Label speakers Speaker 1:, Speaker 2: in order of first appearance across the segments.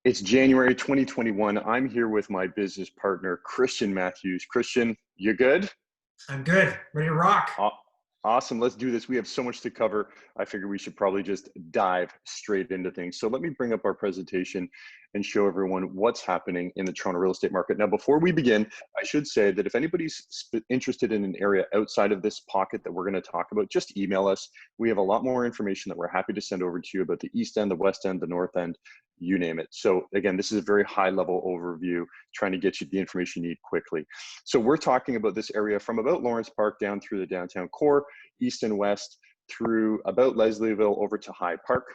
Speaker 1: It's January 2021. I'm here with my business partner, Christian Matthews. Christian, you good?
Speaker 2: I'm good. Ready to rock.
Speaker 1: Aw- Awesome. Let's do this. We have so much to cover. I figure we should probably just dive straight into things. So let me bring up our presentation and show everyone what's happening in the Toronto real estate market. Now, before we begin, I should say that if anybody's interested in an area outside of this pocket that we're going to talk about, just email us. We have a lot more information that we're happy to send over to you about the East End, the West End, the North End, you name it. So again, this is a very high level overview, trying to get you the information you need quickly. So we're talking about this area from about Lawrence Park down through the downtown core, east and west, through about Leslieville over to High Park.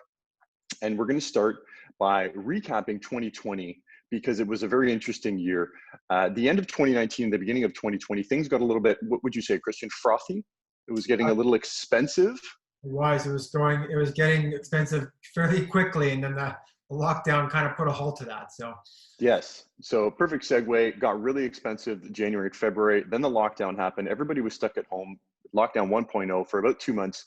Speaker 1: And we're going to start by recapping 2020 because it was a very interesting year. The end of 2019, the beginning of 2020, things got a little bit, what would you say, Christian, frothy? It was getting a little expensive.
Speaker 2: It was getting expensive fairly quickly, and then the lockdown kind of put a halt to that. So,
Speaker 1: Yes. So perfect segue. Got really expensive January, February. Then the lockdown happened. Everybody was stuck at home. Lockdown 1.0 for about 2 months.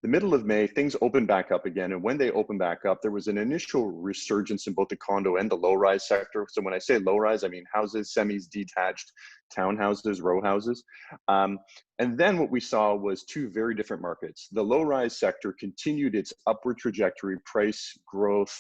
Speaker 1: The middle of May, things opened back up again. And when they opened back up, there was an initial resurgence in both the condo and the low-rise sector. So when I say low-rise, I mean houses, semis, detached, townhouses, row houses. And then what we saw was two very different markets. The low-rise sector continued its upward trajectory, price growth,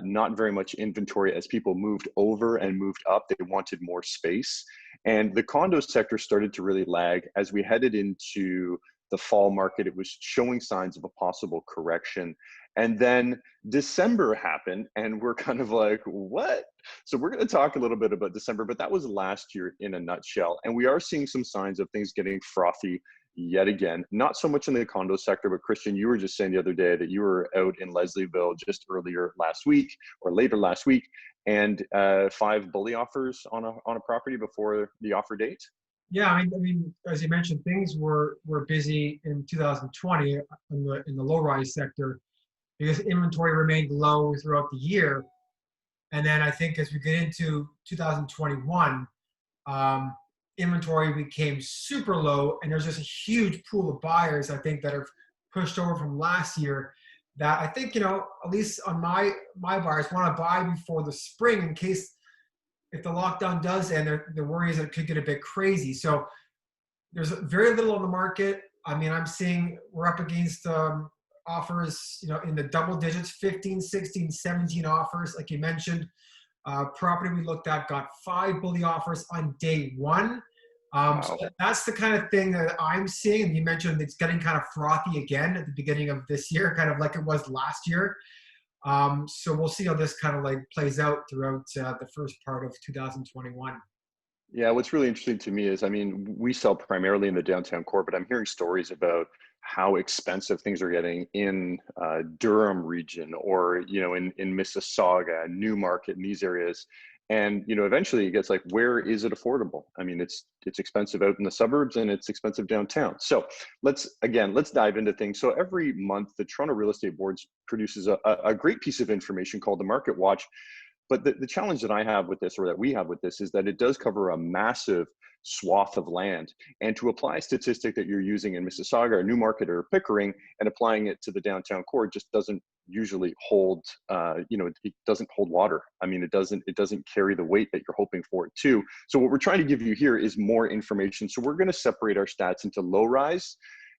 Speaker 1: not very much inventory as people moved over and moved up. They wanted more space. And the condo sector started to really lag as we headed into the fall market. It was showing signs of a possible correction. And then December happened and we're kind of like, what? So we're going to talk a little bit about December, but that was last year in a nutshell. And we are seeing some signs of things getting frothy yet again, not so much in the condo sector, but Christian, you were just saying the other day that you were out in Leslieville just earlier last week or later last week, and 5 bully offers on a property before the offer date.
Speaker 2: yeah, I mean, as you mentioned, things were busy in 2020 in the low-rise sector because inventory remained low throughout the year, and then I think as we get into 2021, um, inventory became super low, and there's just a huge pool of buyers I think that are pushed over from last year. That I think at least on my buyers want to buy before the spring in case if the lockdown does end, the worry is that it could get a bit crazy. So there's very little on the market. I mean, I'm seeing we're up against offers, in the double digits, 15, 16, 17 offers, like you mentioned. Property we looked at got 5 bully offers on day one. So
Speaker 1: Wow.
Speaker 2: that's the kind of thing that I'm seeing. And you mentioned it's getting kind of frothy again at the beginning of this year, kind of like it was last year. So we'll see how this kind of like plays out throughout the first part of 2021.
Speaker 1: Yeah, what's really interesting to me is, I mean, we sell primarily in the downtown core, but I'm hearing stories about how expensive things are getting in Durham region or, in Mississauga, Newmarket, in these areas. And, eventually it gets like, where is it affordable? I mean, it's expensive out in the suburbs and it's expensive downtown. So let's dive into things. So every month, the Toronto Real Estate Board produces a great piece of information called the Market Watch. But the challenge that I have with this, or that we have with this, is that it does cover a massive swath of land. And to apply a statistic that you're using in Mississauga or Newmarket or Pickering and applying it to the downtown core just doesn't usually hold, it doesn't hold water. I mean, it doesn't carry the weight that you're hoping for it to. So what we're trying to give you here is more information. So we're going to separate our stats into low rise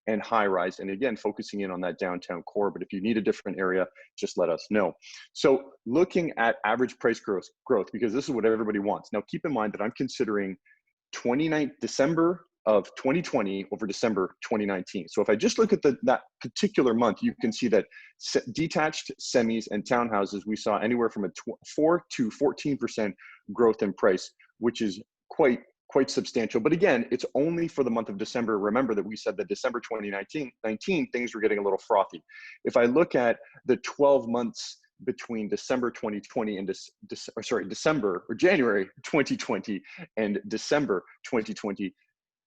Speaker 1: and high rise. And again, focusing in on that downtown core. But if you need a different area, just let us know. So looking at average price growth, because this is what everybody wants. Now, keep in mind that I'm considering December of 2020 over December 2019. So if I just look at that particular month, you can see that detached semis and townhouses, we saw anywhere from a 4 to 14% growth in price, which is quite substantial. But again, it's only for the month of December. Remember that we said that December 2019, things were getting a little frothy. If I look at the 12 months between December 2020 and December or January 2020 and December 2020,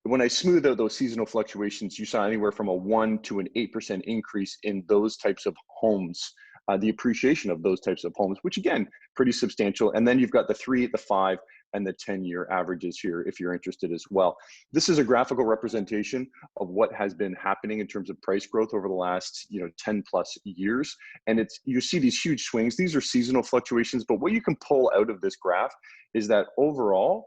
Speaker 1: when I smooth out those seasonal fluctuations, you saw anywhere from a 1 to an 8% increase in those types of homes, the appreciation of those types of homes, which again, pretty substantial. And then you've got the 3, the 5, and the 10-year averages here if you're interested as well. This is a graphical representation of what has been happening in terms of price growth over the last 10 plus years. And you see these huge swings. These are seasonal fluctuations, but what you can pull out of this graph is that overall,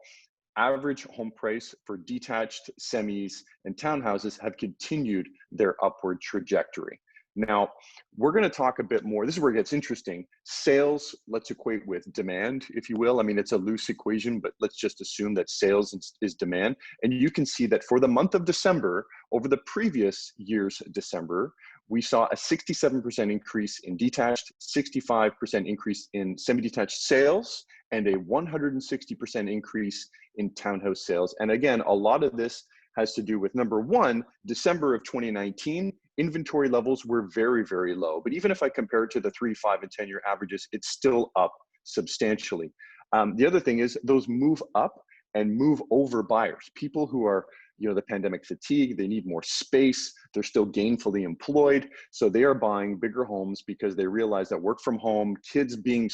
Speaker 1: average home price for detached semis and townhouses have continued their upward trajectory. Now, we're going to talk a bit more. This is where it gets interesting. Sales, let's equate with demand, if you will. I mean, it's a loose equation, but let's just assume that sales is demand. And you can see that for the month of December, over the previous year's December, we saw a 67% increase in detached, 65% increase in semi-detached sales, and a 160% increase in townhouse sales. And again, a lot of this has to do with, number one, December of 2019, inventory levels were very, very low. But even if I compare it to the 3, 5, and 10-year averages, it's still up substantially. The other thing is those move up and move over buyers, people who are the pandemic fatigue, they need more space, they're still gainfully employed. So they are buying bigger homes because they realize that work from home, kids being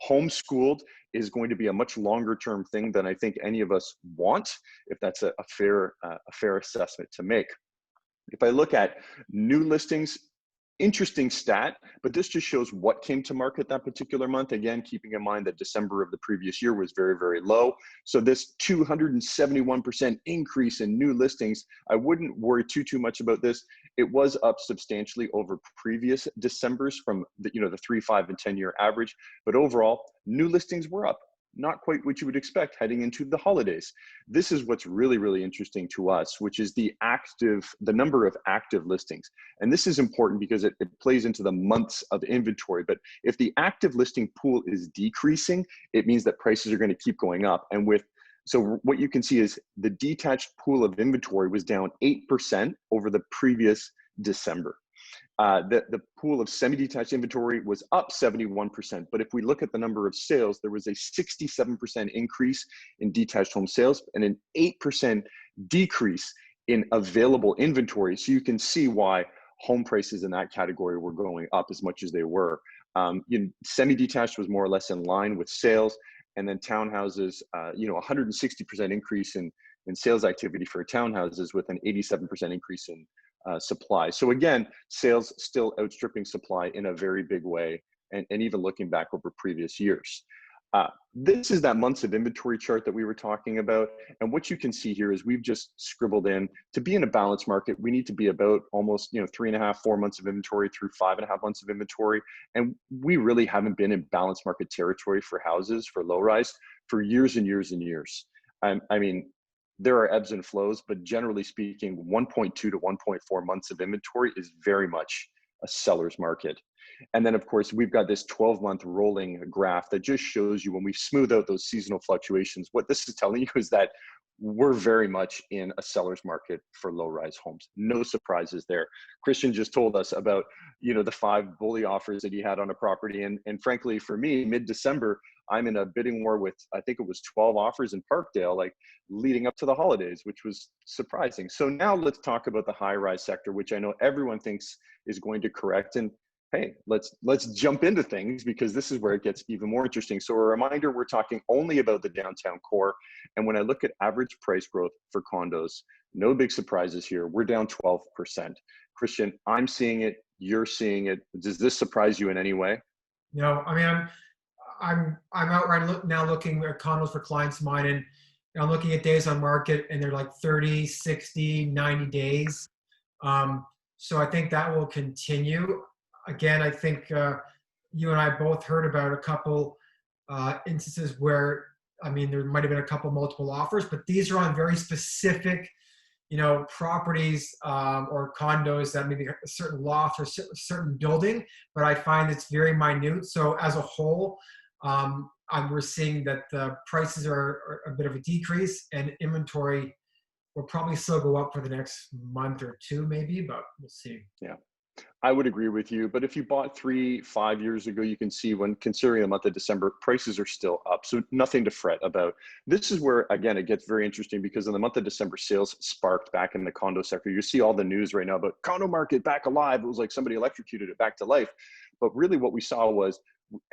Speaker 1: homeschooled is going to be a much longer term thing than I think any of us want, if that's a fair assessment to make. If I look at new listings, interesting stat, but this just shows what came to market that particular month. Again, keeping in mind that December of the previous year was very, very low. So this 271% increase in new listings, I wouldn't worry too much about this. It was up substantially over previous Decembers from the 3, 5, and 10-year average, but overall, new listings were up. Not quite what you would expect heading into the holidays. This is what's really, really interesting to us, which is the number of active listings. And this is important because it plays into the months of inventory. But if the active listing pool is decreasing, it means that prices are going to keep going up. So what you can see is the detached pool of inventory was down 8% over the previous December. The pool of semi-detached inventory was up 71%. But if we look at the number of sales, there was a 67% increase in detached home sales and an 8% decrease in available inventory. So you can see why home prices in that category were going up as much as they were. Semi-detached was more or less in line with sales. And then townhouses, 160% increase in sales activity for townhouses with an 87% increase in supply. So again, sales still outstripping supply in a very big way, and even looking back over previous years. This is that months of inventory chart that we were talking about. And what you can see here is we've just scribbled in, to be in a balanced market, we need to be about almost 3.5, 4 months of inventory through 5.5 months of inventory. And we really haven't been in balanced market territory for houses, for low rise, for years and years and years. I mean, there are ebbs and flows, but generally speaking, 1.2 to 1.4 months of inventory is very much a seller's market. And then of course, we've got this 12-month rolling graph that just shows you when we smooth out those seasonal fluctuations, what this is telling you is that we're very much in a seller's market for low-rise homes. No surprises there. Christian just told us about, the 5 bully offers that he had on a property. And frankly, for me, mid-December, I'm in a bidding war with, I think it was 12 offers in Parkdale, like leading up to the holidays, which was surprising. So now let's talk about the high-rise sector, which I know everyone thinks is going to correct. And hey, let's jump into things because this is where it gets even more interesting. So a reminder, we're talking only about the downtown core. And when I look at average price growth for condos, no big surprises here. We're down 12%. Christian, I'm seeing it. You're seeing it. Does this surprise you in any way?
Speaker 2: No, I mean, I'm out right now looking at condos for clients of mine, and I'm looking at days on market, and they're like 30, 60, 90 days. So I think that will continue. Again, I think you and I both heard about a couple instances where, I mean, there might have been a couple multiple offers, but these are on very specific, properties or condos that maybe a certain loft or certain building, but I find it's very minute. So as a whole, we're seeing that the prices are a bit of a decrease, and inventory will probably still go up for the next month or two, maybe, but we'll see.
Speaker 1: Yeah. I would agree with you, but if you bought 3, 5 years ago, you can see when considering the month of December, prices are still up. So nothing to fret about. This is where, again, it gets very interesting because in the month of December, sales sparked back in the condo sector. You see all the news right now about condo market back alive. It was like somebody electrocuted it back to life. But really what we saw was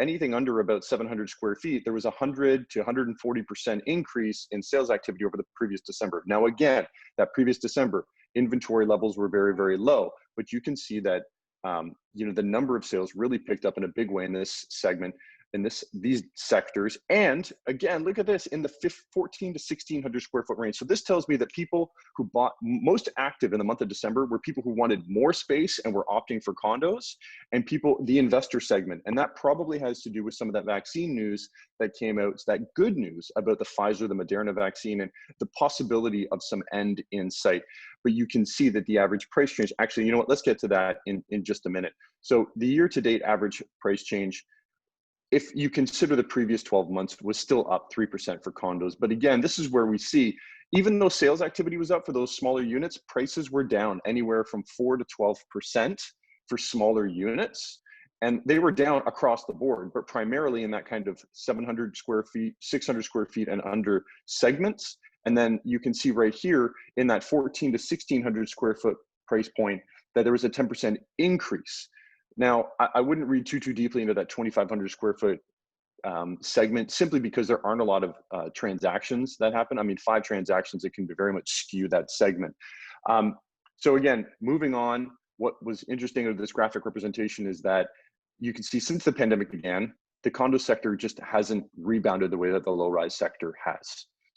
Speaker 1: anything under about 700 square feet, there was 100 to 140% increase in sales activity over the previous December. Now, again, that previous December, inventory levels were very, very low, but you can see that the number of sales really picked up in a big way in this segment, in these sectors. And again, look at this, in the 14 to 1600 square foot range. So this tells me that people who bought, most active in the month of December, were people who wanted more space and were opting for condos, and people, the investor segment. And that probably has to do with some of that vaccine news that came out, that good news about the Pfizer, the Moderna vaccine, and the possibility of some end in sight. But you can see that the average price change, actually, you know what, let's get to that in just a minute. So the year-to-date average price change, if you consider the previous 12 months, was still up 3% for condos. But again, this is where we see, even though sales activity was up for those smaller units, prices were down anywhere from 4 to 12% for smaller units. And they were down across the board, but primarily in that kind of 700 square feet, 600 square feet and under segments. And then you can see right here in that 14 to 1600 square foot price point that there was a 10% increase. Now, I wouldn't read too deeply into that 2,500 square foot segment, simply because there aren't a lot of transactions that happen. I mean, 5 transactions, it can very much skew that segment. So again, moving on, what was interesting of this graphic representation is that you can see since the pandemic began, the condo sector just hasn't rebounded the way that the low-rise sector has.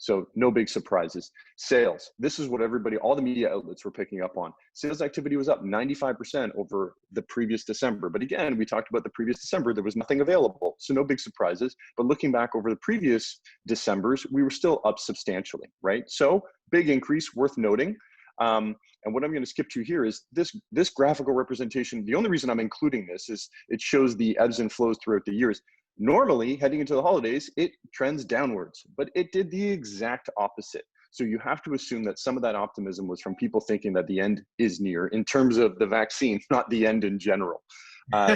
Speaker 1: So no big surprises. Sales, this is what everybody, all the media outlets were picking up on. Sales activity was up 95% over the previous December. But again, we talked about the previous December, there was nothing available. So no big surprises. But looking back over the previous Decembers, we were still up substantially, right? So big increase, worth noting. And what I'm going to skip to here is this graphical representation. The only reason I'm including this is it shows the ebbs and flows throughout the years. Normally, heading into the holidays, it trends downwards, but it did the exact opposite. So you have to assume that some of that optimism was from people thinking that the end is near in terms of the vaccine, not the end in general.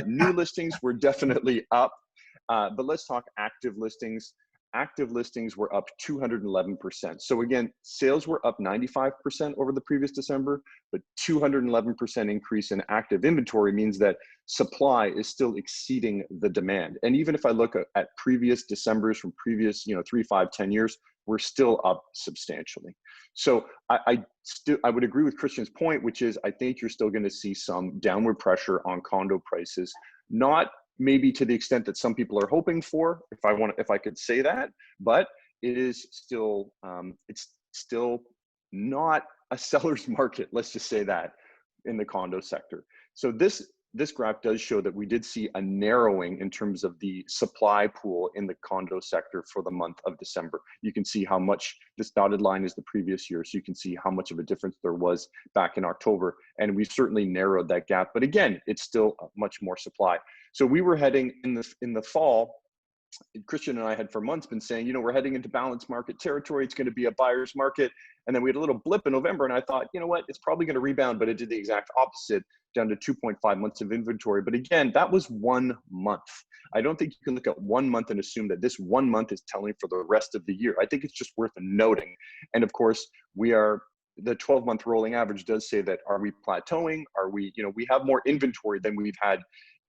Speaker 1: New listings were definitely up, but let's talk active listings. Active listings were up 211%. So again, sales were up 95% over the previous December, but 211% increase in active inventory means that supply is still exceeding the demand. And even if I look at previous Decembers from previous, 3, 5, 10 years, we're still up substantially. So I would agree with Christian's point, which is I think you're still going to see some downward pressure on condo prices, not maybe to the extent that some people are hoping for, if I could say that, but it is still, it's still not a seller's market, let's just say that, in the condo sector. So this graph does show that we did see a narrowing in terms of the supply pool in the condo sector for the month of December. You can see how much this dotted line is the previous year. So you can see how much of a difference there was back in October. And we certainly narrowed that gap. But again, it's still much more supply. So we were heading in the fall, Christian and I had for months been saying, we're heading into balanced market territory. It's going to be a buyer's market. And then we had a little blip in November. And I thought, you know what, it's probably going to rebound, but it did the exact opposite, down to 2.5 months of inventory. But again, that was 1 month. I don't think you can look at 1 month and assume that this 1 month is telling for the rest of the year. I think it's just worth noting. And of course, the 12-month rolling average does say that, are we plateauing? Are we, we have more inventory than we've had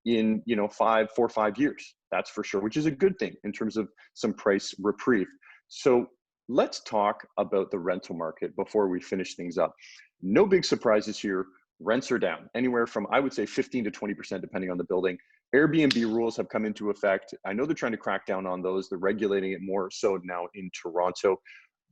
Speaker 1: in 4 or 5 years, that's for sure, which is a good thing in terms of some price reprieve. So let's talk about the rental market before we finish things up. No big surprises here. Rents are down anywhere from, I would say, 15 to 20%, depending on the building. Airbnb rules have come into effect. I know they're trying to crack down on those. They're regulating it more so now in Toronto.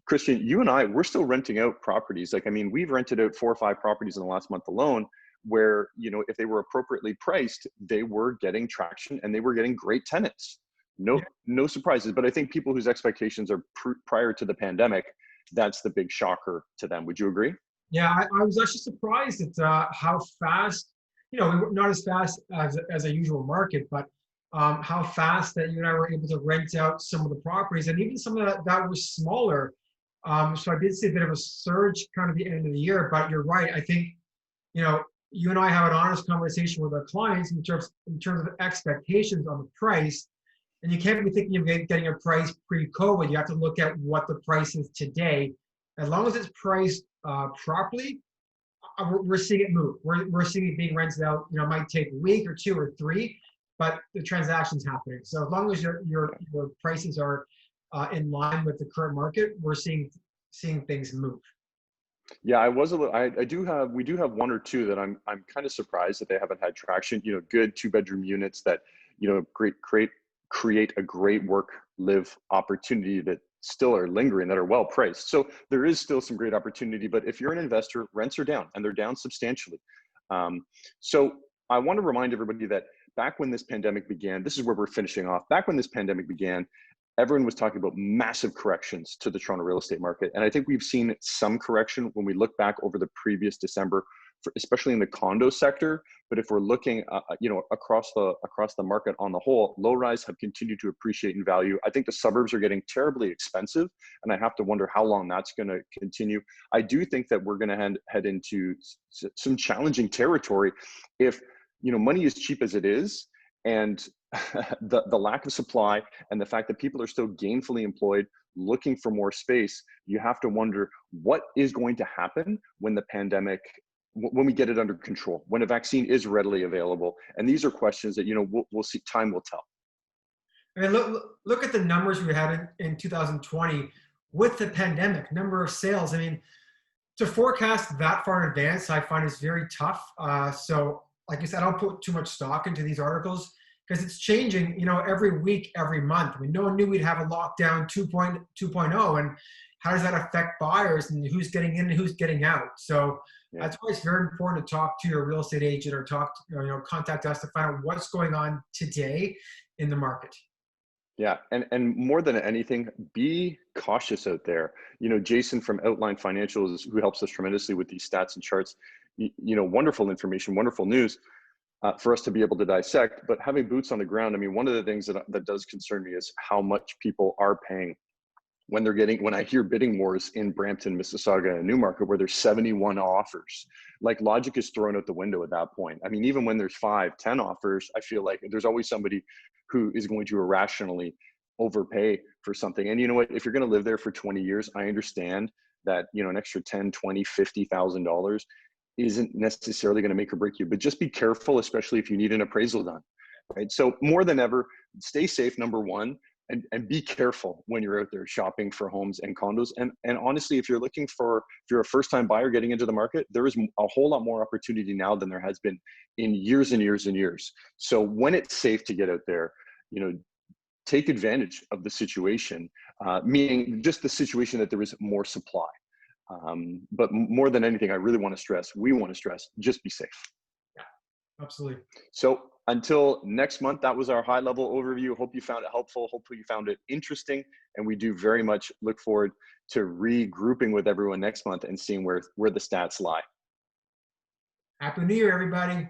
Speaker 1: Christian, you and I, we're still renting out properties. We've rented out 4 or 5 properties in the last month alone, where, if they were appropriately priced, they were getting traction and they were getting great tenants. No surprises. But I think people whose expectations are prior to the pandemic, that's the big shocker to them. Would you agree?
Speaker 2: Yeah, I was actually surprised at how fast, not as fast as a usual market, but how fast that you and I were able to rent out some of the properties, and even some of that was smaller. So I did see a bit of a surge kind of the end of the year, but you're right. I think, you and I have an honest conversation with our clients in terms of expectations on the price. And you can't be thinking of getting a price pre-COVID. You have to look at what the price is today. As long as it's priced properly, we're seeing it move. We're seeing it being rented out. It might take a week or 2 or 3, but the transaction's happening. So as long as your prices are in line with the current market, we're seeing things move.
Speaker 1: Yeah, I was a little, we do have one or two that I'm kind of surprised that they haven't had traction, good 2-bedroom units that, create a great work live opportunity that still are lingering, that are well priced. So there is still some great opportunity, but if you're an investor, rents are down and they're down substantially. So I want to remind everybody that back when this pandemic began, this is where we're finishing off. Back when this pandemic began, everyone was talking about massive corrections to the Toronto real estate market. And I think we've seen some correction when we look back over the previous December, especially in the condo sector. But if we're looking, across the market on the whole, low rise have continued to appreciate in value. I think the suburbs are getting terribly expensive, and I have to wonder how long that's going to continue. I do think that we're going to head into some challenging territory if, money is cheap as it is, and the lack of supply and the fact that people are still gainfully employed looking for more space. You have to wonder what is going to happen when the pandemic, when we get it under control, when a vaccine is readily available. And these are questions that, we'll see, time will tell.
Speaker 2: I mean, look at the numbers we had in 2020 with the pandemic, number of sales. I mean, to forecast that far in advance, I find is very tough. So like I said, I don't put too much stock into these articles because it's changing, every week, every month. I mean, no one knew we'd have a lockdown 2.0, and how does that affect buyers and who's getting in and who's getting out? So that's why it's very important to talk to your real estate agent or contact us to find out what's going on today in the market.
Speaker 1: Yeah, and more than anything, be cautious out there. Jason from Outline Financials, who helps us tremendously with these stats and charts, wonderful information, wonderful news for us to be able to dissect. But having boots on the ground, I mean, one of the things that does concern me is how much people are paying when I hear bidding wars in Brampton, Mississauga, and Newmarket, where there's 71 offers. Like, logic is thrown out the window at that point. I mean, even when there's 5, 10 offers, I feel like there's always somebody who is going to irrationally overpay for something. And you know what, if you're going to live there for 20 years, I understand that, an extra 10, 20, $50,000 isn't necessarily going to make or break you, but just be careful, especially if you need an appraisal done, right? So more than ever, stay safe, number one, and be careful when you're out there shopping for homes and condos. And honestly, if you're a first-time buyer getting into the market, there is a whole lot more opportunity now than there has been in years and years and years. So when it's safe to get out there, take advantage of the situation, meaning just the situation that there is more supply. But more than anything, we want to stress, just be safe.
Speaker 2: Yeah, absolutely.
Speaker 1: So until next month, that was our high-level overview. Hope you found it helpful. Hopefully you found it interesting. And we do very much look forward to regrouping with everyone next month and seeing where the stats lie.
Speaker 2: Happy New Year, everybody.